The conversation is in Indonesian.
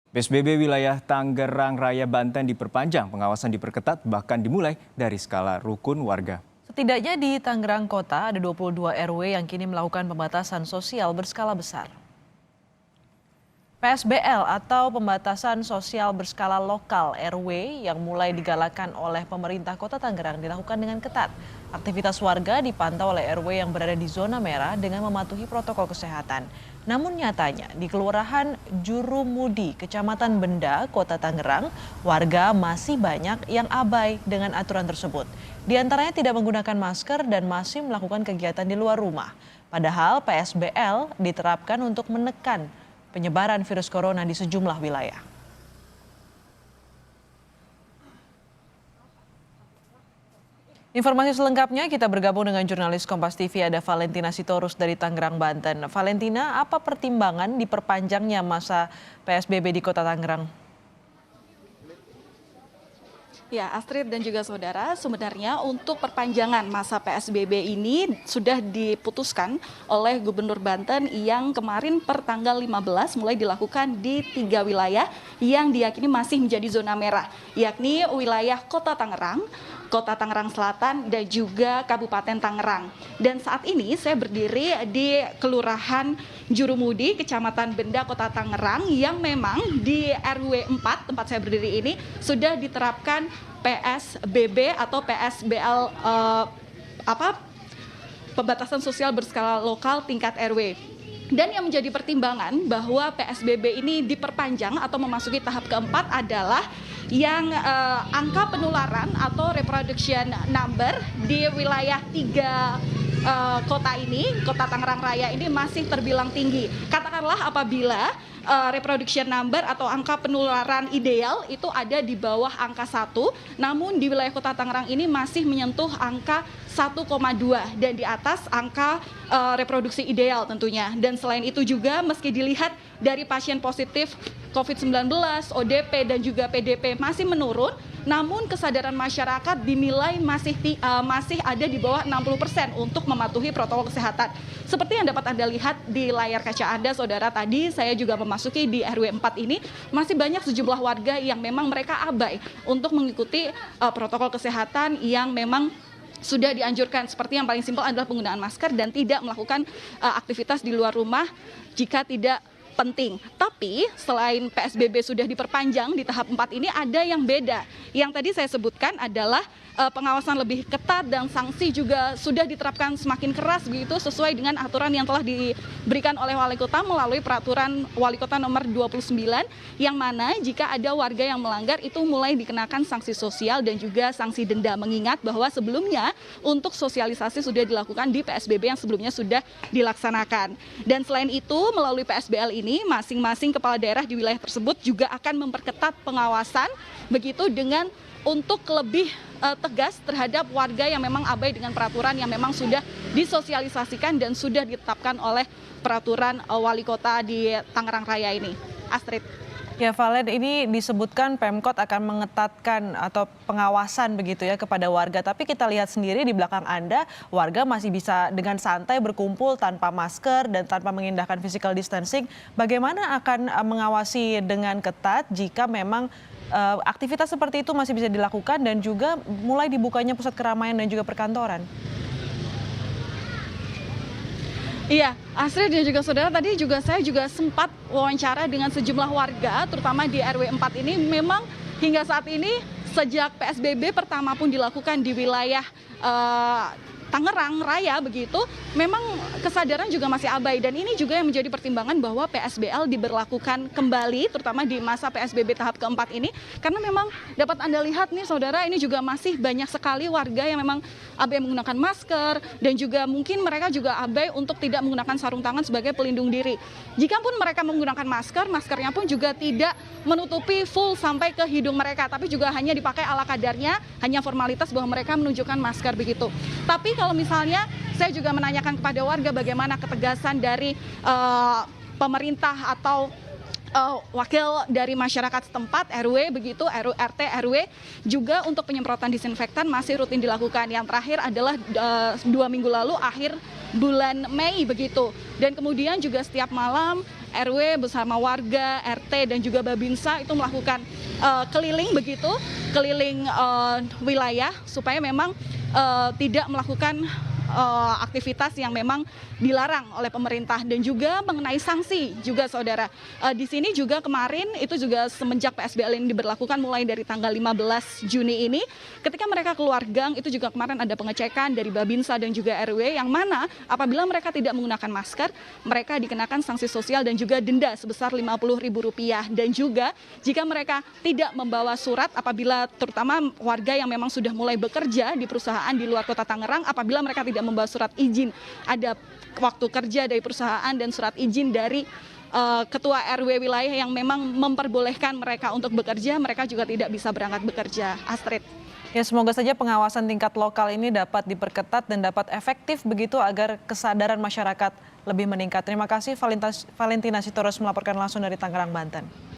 PSBB wilayah Tangerang Raya, Banten diperpanjang, pengawasan diperketat bahkan dimulai dari skala rukun warga. Setidaknya di Tangerang Kota ada 22 RW yang kini melakukan pembatasan sosial berskala besar. PSBL atau pembatasan sosial berskala lokal RW yang mulai digalakan oleh pemerintah Kota Tangerang dilakukan dengan ketat. Aktivitas warga dipantau oleh RW yang berada di zona merah dengan mematuhi protokol kesehatan. Namun nyatanya di Kelurahan Jurumudi, Kecamatan Benda, Kota Tangerang, warga masih banyak yang abai dengan aturan tersebut. Di antaranya tidak menggunakan masker dan masih melakukan kegiatan di luar rumah. Padahal PSBL diterapkan untuk menekan penyebaran virus corona di sejumlah wilayah. Informasi selengkapnya kita bergabung dengan jurnalis Kompas TV ada Valentina Sitorus dari Tangerang, Banten. Valentina, apa pertimbangan diperpanjangnya masa PSBB di Kota Tangerang? Ya, Astrid dan juga saudara, sebenarnya untuk perpanjangan masa PSBB ini sudah diputuskan oleh Gubernur Banten yang kemarin per tanggal 15 mulai dilakukan di 3 wilayah yang diyakini masih menjadi zona merah, yakni wilayah Kota Tangerang, Kota Tangerang Selatan, dan juga Kabupaten Tangerang. Dan saat ini saya berdiri di Kelurahan Jurumudi, Kecamatan Benda, Kota Tangerang, yang memang di RW 4, tempat saya berdiri ini, sudah diterapkan PSBB atau PSBL pembatasan sosial berskala lokal tingkat RW. Dan yang menjadi pertimbangan bahwa PSBB ini diperpanjang atau memasuki tahap keempat adalah yang angka penularan atau reproduction number di wilayah 3 kota ini, Kota Tangerang Raya ini masih terbilang tinggi. Katakanlah apabila reproduction number atau angka penularan ideal itu ada di bawah angka 1, namun di wilayah Kota Tangerang ini masih menyentuh angka 1,2 dan di atas angka reproduksi ideal tentunya. Dan selain itu juga meski dilihat dari pasien positif COVID-19, ODP dan juga PDP masih menurun, namun kesadaran masyarakat dinilai masih ada di bawah 60% untuk mematuhi protokol kesehatan. Seperti yang dapat Anda lihat di layar kaca Anda, saudara, tadi saya juga memasuki di RW 4 ini, masih banyak sejumlah warga yang memang mereka abai untuk mengikuti protokol kesehatan yang memang sudah dianjurkan, seperti yang paling simpel adalah penggunaan masker dan tidak melakukan aktivitas di luar rumah jika tidak penting. Tapi selain PSBB sudah diperpanjang di tahap 4 ini, ada yang beda. Yang tadi saya sebutkan adalah pengawasan lebih ketat dan sanksi juga sudah diterapkan semakin keras begitu sesuai dengan aturan yang telah diberikan oleh Wali Kota melalui peraturan Wali Kota nomor 29, yang mana jika ada warga yang melanggar itu mulai dikenakan sanksi sosial dan juga sanksi denda, mengingat bahwa sebelumnya untuk sosialisasi sudah dilakukan di PSBB yang sebelumnya sudah dilaksanakan. Dan selain itu melalui PSBL ini masing-masing kepala daerah di wilayah tersebut juga akan memperketat pengawasan begitu dengan untuk lebih tegas terhadap warga yang memang abai dengan peraturan yang memang sudah disosialisasikan dan sudah ditetapkan oleh peraturan Wali Kota di Tangerang Raya ini. Astrid. Ya, Valen, ini disebutkan Pemkot akan mengetatkan atau pengawasan begitu ya kepada warga. Tapi kita lihat sendiri di belakang Anda, warga masih bisa dengan santai berkumpul tanpa masker dan tanpa mengindahkan physical distancing. Bagaimana akan mengawasi dengan ketat jika memang aktivitas seperti itu masih bisa dilakukan dan juga mulai dibukanya pusat keramaian dan juga perkantoran? Iya, Astrid dan juga saudara, tadi saya juga sempat wawancara dengan sejumlah warga, terutama di RW 4 ini. Memang hingga saat ini sejak PSBB pertama pun dilakukan di wilayah Tangerang Raya begitu, memang kesadaran juga masih abai, dan ini juga yang menjadi pertimbangan bahwa PSBL diberlakukan kembali terutama di masa PSBB tahap keempat ini, karena memang dapat Anda lihat nih saudara, ini juga masih banyak sekali warga yang memang abai menggunakan masker dan juga mungkin mereka juga abai untuk tidak menggunakan sarung tangan sebagai pelindung diri. Jikapun mereka menggunakan masker, maskernya pun juga tidak menutupi full sampai ke hidung mereka, tapi juga hanya dipakai ala kadarnya, hanya formalitas bahwa mereka menunjukkan masker begitu. Tapi kalau misalnya saya juga menanyakan kepada warga bagaimana ketegasan dari pemerintah atau wakil dari masyarakat setempat, RW begitu, RT, RW juga untuk penyemprotan disinfektan masih rutin dilakukan. Yang terakhir adalah 2 minggu lalu akhir bulan Mei begitu. Dan kemudian juga setiap malam RW bersama warga, RT dan juga Babinsa itu melakukan keliling begitu, keliling wilayah supaya memang tidak melakukan aktivitas yang memang dilarang oleh pemerintah, dan juga mengenai sanksi juga saudara. Di sini juga kemarin itu juga semenjak PSBL ini diberlakukan mulai dari tanggal 15 Juni ini, ketika mereka keluar gang itu juga kemarin ada pengecekan dari Babinsa dan juga RW, yang mana apabila mereka tidak menggunakan masker mereka dikenakan sanksi sosial dan juga denda sebesar Rp50.000, dan juga jika mereka tidak membawa surat, apabila terutama warga yang memang sudah mulai bekerja di perusahaan di luar Kota Tangerang, apabila mereka tidak membawa surat izin, ada waktu kerja dari perusahaan dan surat izin dari ketua RW wilayah yang memang memperbolehkan mereka untuk bekerja, mereka juga tidak bisa berangkat bekerja. Astrid. Ya, semoga saja pengawasan tingkat lokal ini dapat diperketat dan dapat efektif begitu agar kesadaran masyarakat lebih meningkat. Terima kasih Valentina Sitorus melaporkan langsung dari Tangerang, Banten.